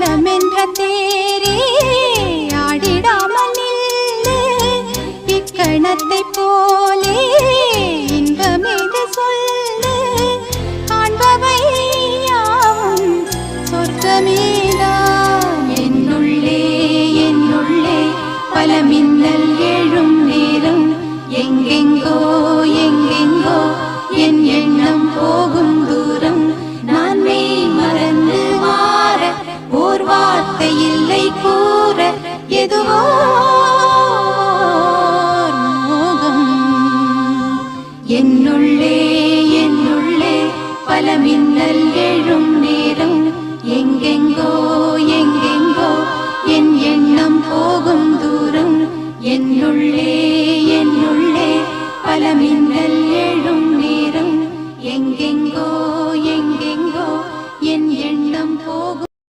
மனமென்ற தேரே ஆடிடாமல் நில்லு இக்கணத்தை போலே இன்பமேது சொல்லு காண்பவை யாவும் சொர்க்கமேதான் என்னுள்ளே என்னுள்ளே பல மின்னல் எழும் நேரம் எங்கெங்கோ எங்கெங்கோ என் எண்ணம் போகும் தூரம் நான் மெய் மறந்து மாற ஓர் வார்த்தை இல்லை கூற எதுவோ